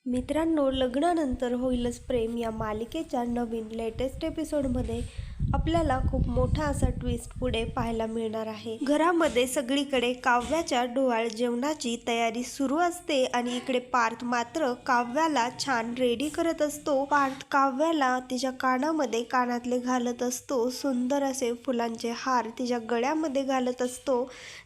मित्रांनो, लग्नानंतर होईलच प्रेम या मालिकेच्या नवीन लेटेस्ट एपिसोडमध्ये आपल्याला खूप मोठा असा ट्विस्ट पुढे पाहायला मिळणार आहे. घरामध्ये सगळीकडे काव्याच्या डोहाळ जेवणाची तयारी सुरू असते आणि इकडे पार्थ मात्र काव्याला छान रेडी करत असतो. पार्थ काव्याला तिच्या कानामध्ये कानातले घालत असतो. सुंदर असे फुलांचे हार तिच्या गळ्यामध्ये घालत असतो.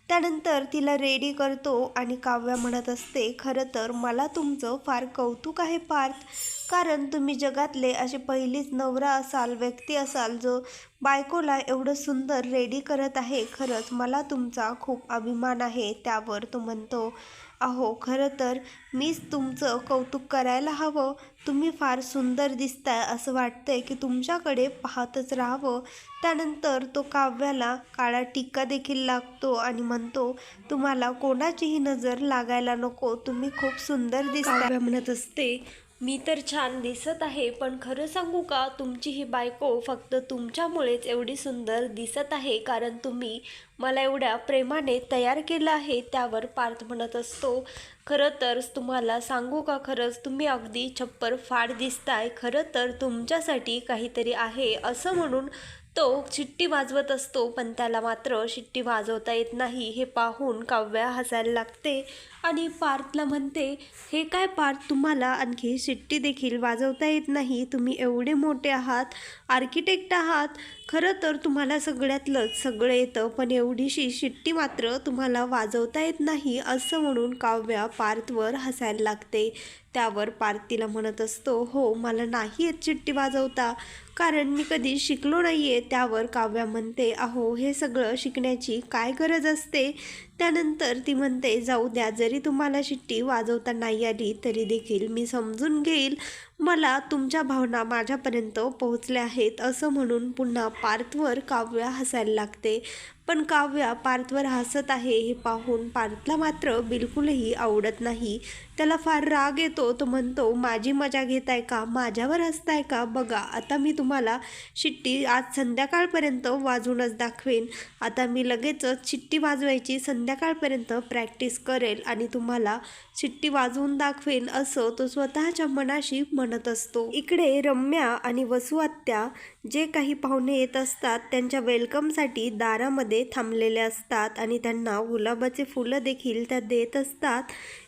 त्यानंतर तिला रेडी करतो आणि काव्या म्हणत असते, खरं तर मला तुमचं फार कौतुक आहे पार्थ, कारण तुम्ही जगातले असे पहिलीच नवरा असाल, व्यक्ती असाल जो बायकोला एवढं सुंदर रेडी करत आहे. खरंच मला तुमचा खूप अभिमान आहे. त्यावर तो म्हणतो, अहो खरं तर मीच तुमचं कौतुक करायला हवं. तुम्ही फार सुंदर दिसताय, असं वाटतंय की तुमच्याकडे पाहतच राहावं. त्यानंतर तो काव्याला काळा टिक्का देखील लागतो आणि म्हणतो, तुम्हाला कोणाचीही नजर लागायला नको, तुम्ही खूप सुंदर दिसताय. काव्या म्हणत असते, मी तर छान दिसत आहे, पण खरं सांगू का, तुमची ही बायको फक्त तुमच्यामुळेच एवढी सुंदर दिसत आहे, कारण तुम्ही मला एवढ्या प्रेमाने तयार केलं आहे. त्यावर पार्थ म्हणत असतो, खरं तर तुम्हाला सांगू का, खरंच तुम्ही अगदी छप्पर फाड दिसताय. खरं तर तुमच्यासाठी काहीतरी आहे, असं म्हणून तो शिट्टी वाजवत असतो, पण त्याला मात्र शिट्टी वाजवता येत नाही. हे पाहून काव्या हसायला लागते आणि पार्थला म्हणते, हे काय पार्थ, तुम्हाला आणखी शिट्टी देखील वाजवता येत नाही? तुम्ही एवढे मोठे आहात, आर्किटेक्ट आहात, खरं तर तुम्हाला सगळ्यातलंच सगळं येतं, पण एवढीशी शिट्टी मात्र तुम्हाला वाजवता येत नाही, असं म्हणून काव्या पार्थवर हसायला लागते. त्यावर पार्थ तिला म्हणत असतो, हो मला नाही येत शिट्टी वाजवता, कारण मी कधी शिकलो नाही आहे. त्यावर काव्या म्हणते, अहो हे सगळं शिकण्याची काय गरज असते? त्यानंतर ती म्हणते, जाऊ द्या, जरी तुम्हाला शिट्टी वाजवता नाही आली तरी देखील मी समजून घेईल, मला तुमच्या भावना माझ्यापर्यंत पोहोचल्या आहेत, असं म्हणून पुन्हा पार्थवर काव्या हसायला लागते. पण काव्या पार्थवर हसत आहे हे पाहून पार्थला मात्र बिलकुलही आवडत नाही. त्याला फार राग येतो. तो म्हणतो, माझी मजा घेताय का, माझ्यावर हसताय का? बघा आता मी तुम्हाला शिट्टी आज संध्याकाळपर्यंत वाजवूनच दाखवेन. आता मी लगेचच शिट्टी वाजवायची संध्याकाळपर्यंत प्रॅक्टिस करेल आणि तुम्हाला शिट्टी वाजवून दाखवेन, असं तो स्वतःच्या मनाशी म्हणत असतो. इकडे रम्या आणि वसू आत्या जे काही पाहुणे येत असतात त्यांच्या वेलकमसाठी दारामध्ये थांबलेले असतात आणि त्यांना गुलाबाचे फुलं देखील त्या देत असतात.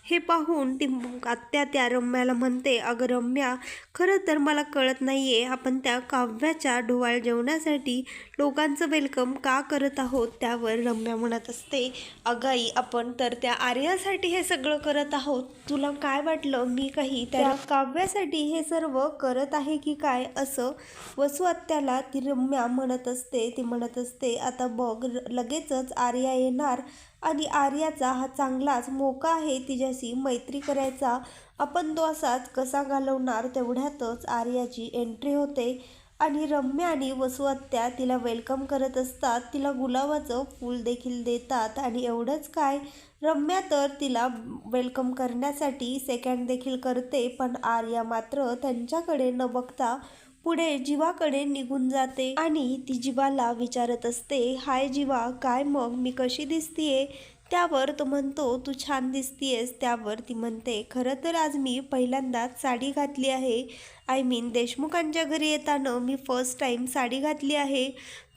हे पाहून ती आत्या त्या रम्याला म्हणते, अगं रम्या, खरं तर मला कळत नाही आहे, आपण त्या काव्याच्या डोहाळ जेवणासाठी लोकांचं वेलकम का करत आहोत? त्यावर रम्या म्हणत असते, अगं आई, आपण तर त्या आर्यासाठी हे सगळं करत आहोत. तुला काय वाटलं मी काही त्या काव्यासाठी हे सर्व करत आहे की काय? असं वसू आत्याला ती रम्या म्हणत असते. ती म्हणत असते, आता बघ, लगेचच आर्या येणार आणि आर्याचा हा चांगलाच मोका आहे तिच्याशी मैत्री करायचा. आपण तो असाच कसा घालवणार? तेवढ्यातच आर्याची एंट्री होते आणि रम्या आणि वसू आत्या तिला वेलकम करत असतात. तिला गुलाबाचं फूल देखील देतात आणि एवढंच काय, रम्या तर तिला वेलकम करण्यासाठी सेकंड देखील करते, पण आर्या मात्र त्यांच्याकडे न बघता पुढे जीवाकडे निघून जाते आणि ती जीवाला विचारत असते, हाय जीवा, काय मग, मी कशी दिसतीये? त्यावर तो म्हणतो, तू छान दिसतीयेस. त्यावर ती म्हणते, खरं तर आज मी पहिल्यांदाच साडी घातली आहे. आय मीन देशमुखांच्या घरी येताना मी फर्स्ट टाईम साडी घातली आहे.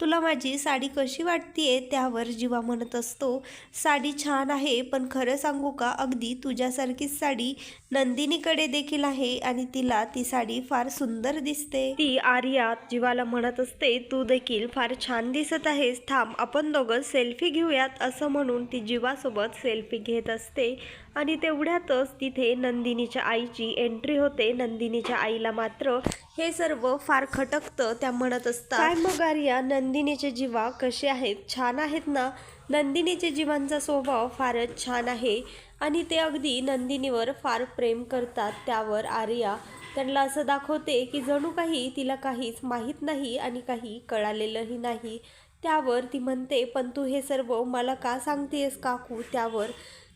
तुला माझी साडी कशी वाटतीये? त्यावर जीवा म्हणत असतो, साडी छान आहे, पण खरं सांगू का, अगदी तुझ्यासारखीच साडी नंदिनीकडे देखील आहे आणि तिला ती साडी फार सुंदर दिसते. ती आर्या जीवाला म्हणत असते, तू देखील फार छान दिसत आहेस, थांब आपण दोघं सेल्फी घेऊयात, असं म्हणून ती जीवासोबत सेल्फी घेत असते आणि तेवढ्यातच तिथे नंदिनीच्या आईची एंट्री होते. नंदिनीच्या आईला मात्र हे सर्व फार खटकतं. त्या म्हणत असतात, काय मग आर्या, नंदिनीचे जीवा कसे आहेत? छान आहेत ना? नंदिनीचे जीवांचा स्वभाव फारच छान आहे आणि ते अगदी नंदिनीवर फार प्रेम करतात. त्यावर आर्या त्यांना असं दाखवते की जणू काही तिला काहीच माहीत नाही आणि काही कळालेलंही नाही. त्यावर ती म्हणते, पण तू हे सर्व मला का सांगतेस काकू? त्यावर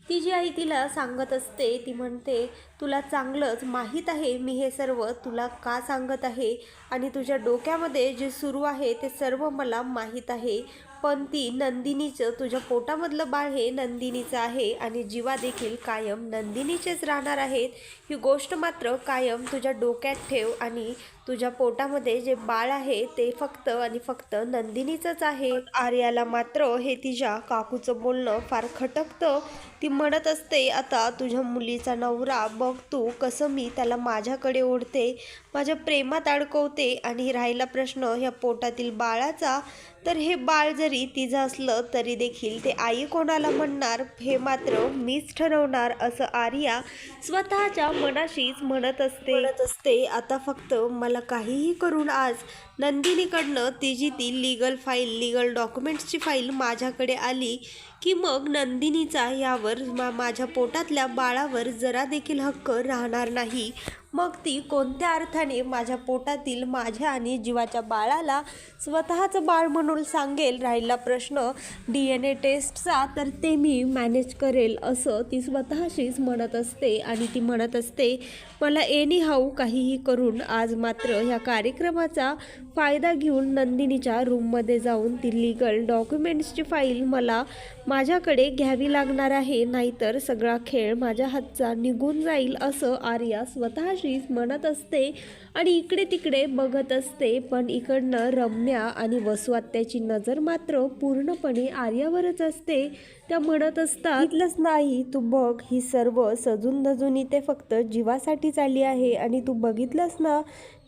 तिची आई तिला सांगत असते. ती म्हणते, तुला चांगलंच माहीत आहे मी हे सर्व तुला का सांगत आहे आणि तुझ्या डोक्यामध्ये जे सुरू आहे ते सर्व मला माहीत आहे. पण ती नंदिनीचं, तुझ्या पोटामधलं बाळ हे नंदिनीचं आहे आणि जीवा देखील कायम नंदिनीचेच राहणार आहेत, ही गोष्ट मात्र कायम तुझ्या डोक्यात ठेव. आणि तुझ्या पोटामध्ये जे बाळ आहे ते फक्त आणि फक्त नंदिनीचंच आहे. आर्याला मात्र हे तिच्या काकूचं बोलणं फार खटकतं. ती म्हणत असते, आता तुझ्या मुलीचा नवरा बघ तू कसं मी त्याला माझ्याकडे ओढते, माझ्या प्रेमात अडकवते. आणि राहिला प्रश्न ह्या पोटातील बाळाचा, तर हे बाळ जरी तिचं असलं तरी देखील ते आई कोणाला म्हणणार हे मात्र मीच ठरवणार, असं आर्या स्वतःच्या मनाशीच म्हणत असते. आता फक्त मला काहीही करून आज नंदिनीकडनं तिची ती लीगल डॉक्युमेंट्सची फाईल माझ्याकडे आली की मग नंदिनीचा यावर माझ्या पोटातल्या बाळावर जरा देखील हक्क राहणार नाही. मग ती कोणत्या अर्थाने माझ्या पोटातील माझ्या आणि जीवाच्या बाळाला स्वतःचं बाळ म्हणून सांगेल. राहिला प्रश्न DNA टेस्टचा, तर ते मी मॅनेज करेल, असं ती स्वतःशीच म्हणत असते. आणि ती म्हणत असते, मला एनी हाऊ काहीही करून आज मात्र ह्या कार्यक्रमाचा फायदा घेऊन नंदिनीच्या रूममध्ये जाऊन ती लीगल डॉक्युमेंट्सची फाईल मला माझ्याकडे घ्यावी लागणार आहे, नाहीतर सगळा खेळ माझ्या हातचा निघून जाईल, असं आर्या स्वतःशीच म्हणत असते. आणि इकडे तिकडे बघत असते, पण इकडनं रम्या आणि वसू आत्याची नजर मात्र पूर्णपणे आर्यावरच असते. त्या म्हणत असतात, इथलंच नाही तू बघ, ही सर्व सजून धजून इथे फक्त जीवासाठीच आली आहे. आणि तू बघितलंस ना,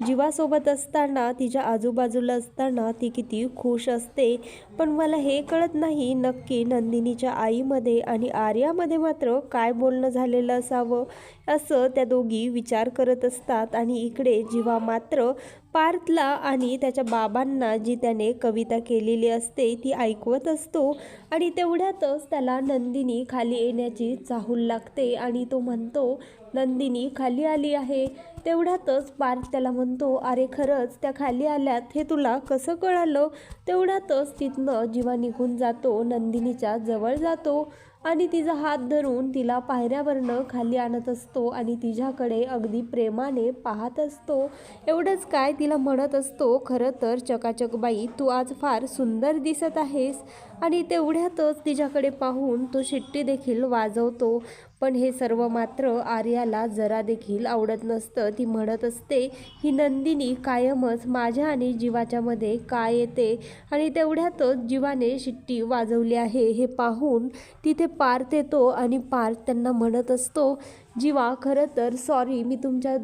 जीवासोबत असताना, तिच्या आजूबाजूला असताना ती किती खुश असते. पण मला हे कळत नाही नक्की नंदिनीच्या आईमध्ये आणि आर्यामध्ये मात्र काय बोलणं झालेलं असावं, असं त्या दोघी विचार करत असतात. आणि इकडे जीवा मात्र पार्थला आणि त्याच्या बाबांना जी त्याने कविता केलेली असते ती ऐकवत असतो. आणि तेवढ्यातच त्याला नंदिनी खाली येण्याची चाहूल लागते आणि तो म्हणतो, नंदिनी खाली आली आहे. तेवढ्यातच पार्थ त्याला म्हणतो, अरे खरंच त्या खाली आल्यात, हे तुला कसं कळालं? तेवढ्यातच तिथनं जीवा निघून जातो, नंदिनीच्या जवळ जातो आणि तिचा हात धरून तिला पायऱ्यावरनं खाली आणत असतो आणि तिच्याकडे अगदी प्रेमाने पाहत असतो. एवढंच काय तिला म्हणत असतो, खरं तर चकाचक बाई तू आज फार सुंदर दिसत आहेस. आणि तेवढ्यातच तिच्याकडे पाहून तो शिट्टी देखील वाजवतो. पण हे सर्व मात्र आर्याला जरा देखील आवडत नसतं. ती म्हणत असते, ही नंदिनी कायमच माझ्या आणि जीवाच्या मध्ये काय येते. आणि तेवढ्यातच जीवाने शिट्टी वाजवली आहे हे पाहून तिथे पार्थ येतो आणि पार्थ त्यांना म्हणत असतो, जीवा खरं तर सॉरी, मी तुमच्या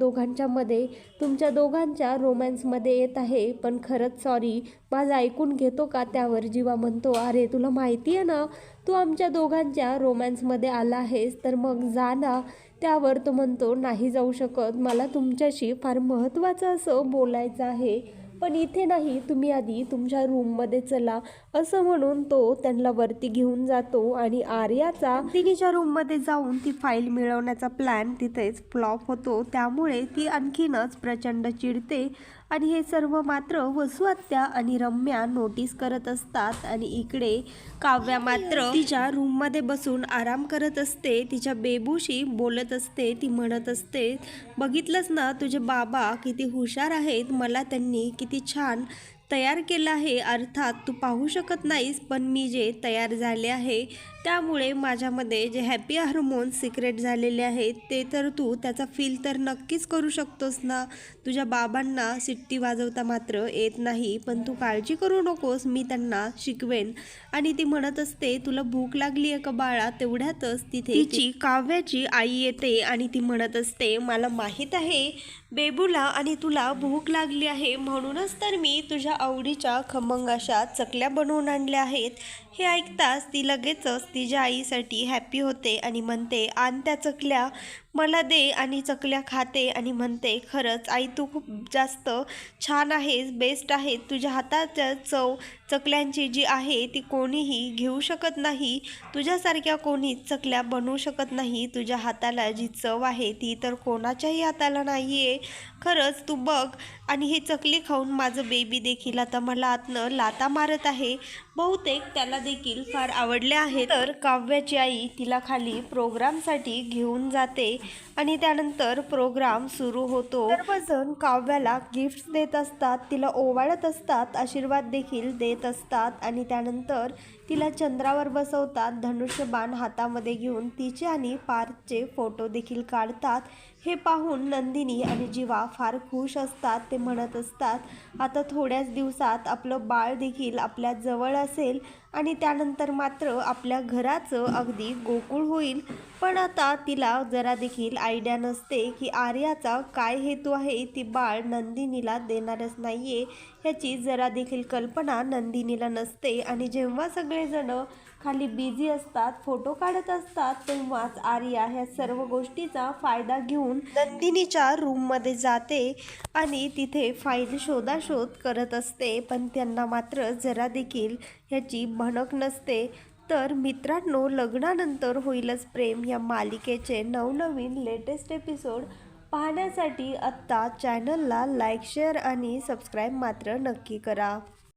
दोघांच्या रोमॅन्समध्ये येत आहे, पण खरंच सॉरी, माझं ऐकून घेतो का? त्यावर जीवा म्हणतो, अरे तुला माहिती आहे ना तू आमच्या दोघांच्या रोमॅन्समध्ये आला आहेस, तर मग जा ना. त्यावर तो म्हणतो, नाही जाऊ शकत, मला तुमच्याशी फार महत्त्वाचं असं बोलायचं आहे, पण इथे नाही, तुम्ही आधी तुमच्या रूममध्ये चला, असं म्हणून तो त्यांना वरती घेऊन जातो. आणि आर्याचा तिच्या रूममध्ये जाऊन ती फाईल मिळवण्याचा प्लॅन तिथेच फ्लॉप होतो. त्यामुळे ती आणखीनच प्रचंड चिडते. आणि हे सर्व मात्र वसू आत्या आणि रम्या नोटीस करत असतात. आणि इकडे काव्या मात्र तिच्या रूममध्ये बसून आराम करत असते, तिच्या बेबूशी बोलत असते. ती म्हणत असते, बघितलंस ना तुझे बाबा किती हुशार आहेत, मला त्यांनी किती छान तयार केलं आहे. अर्थात तू पाहू शकत नाहीस, पण मी जे तयार झाले आहे त्यामुळे माझ्यामध्ये जे हॅपी हार्मोन्स सिक्रेट झालेले आहेत ते तर तू त्याचा फील तर नक्कीच करू शकतोस ना. तुझ्या बाबांना शिट्टी वाजवता मात्र येत नाही, पण तू काळजी करू नकोस, मी त्यांना शिकवेन. आणि ती म्हणत असते, तुला भूक लागली आहे का बाळा? तेवढ्यातच तिथे तिची काव्याची आई येते आणि ती म्हणत असते, मला माहीत आहे बेबूला आणि तुला भूक लागली आहे, म्हणूनच तर मी तुझ्या आवडीच्या खमंग अशा चकल्या बनवून आणल्या आहेत. हे ऐकताच ती लगेचच तिच्या आईसाठी हॅपी होते आणि म्हणते, आण त्या चकल्या मला दे. आणि चकल्या खाते आणि म्हणते, खरंच आई तू खूप जास्त छान आहेस, बेस्ट आहे. तुझ्या हाताच्या चव चकल्यांची जी आहे ती कोणीही घेऊ शकत नाही, तुझ्यासारख्या कोणीच चकल्या बनवू शकत नाही. तुझ्या हाताला जी चव आहे ती तर कोणाच्याही हाताला नाही आहे. खरंच तू बघ. आणि ही चकली खाऊन माझं बेबी देखील आता मला आतनं लाता मारत आहे, बहुतेक त्याला देखील फार आवडले आहे. तर काव्याची आई तिला खाली प्रोग्रामसाठी घेऊन जाते आणि त्यानंतर प्रोग्राम सुरू होतो। सर्वजण काव्याला गिफ्ट्स देत असतात, तिला ओवाळत असतात, आशीर्वाद देखील देत असतात आणि त्यानंतर तिला चंद्रावर बसवतात, धनुष्यबाण हातामध्ये घेऊन तिचे आणि पार्थचे फोटो देखील काढतात। हे पाहून नंदिनी आणि जीवा फार खुश असतात। ते म्हणत असतात आता थोड्याच दिवसात आपलं बाळ देखील आपल्या जवळ असेल आणि त्यानंतर मात्र आपल्या घराचं अगदी गोकुळ होईल। पण आता तिला जरा देखील आयडिया नसते की आर्याचा काय हेतू आहे। ती बाळ नंदिनीला देणारच नाहीये ह्याची जरा देखील कल्पना नंदिनीला नसते आणि जेव्हा सगळेजण खाली बिझी असतात, फोटो काढत असतात, तेव्हाच आर्या ह्या सर्व गोष्टीचा फायदा घेऊन नंदिनीच्या रूममध्ये जाते आणि तिथे फाईल शोधाशोध करत असते। पण त्यांना मात्र जरा देखील ह्याची भनक नसते। तर मित्रांनो, लग्नानंतर होईलच प्रेम या मालिकेचे नवनवीन लेटेस्ट एपिसोड पाहण्यासाठी आत्ता चॅनलला लाईक, शेअर आणि सबस्क्राईब मात्र नक्की करा।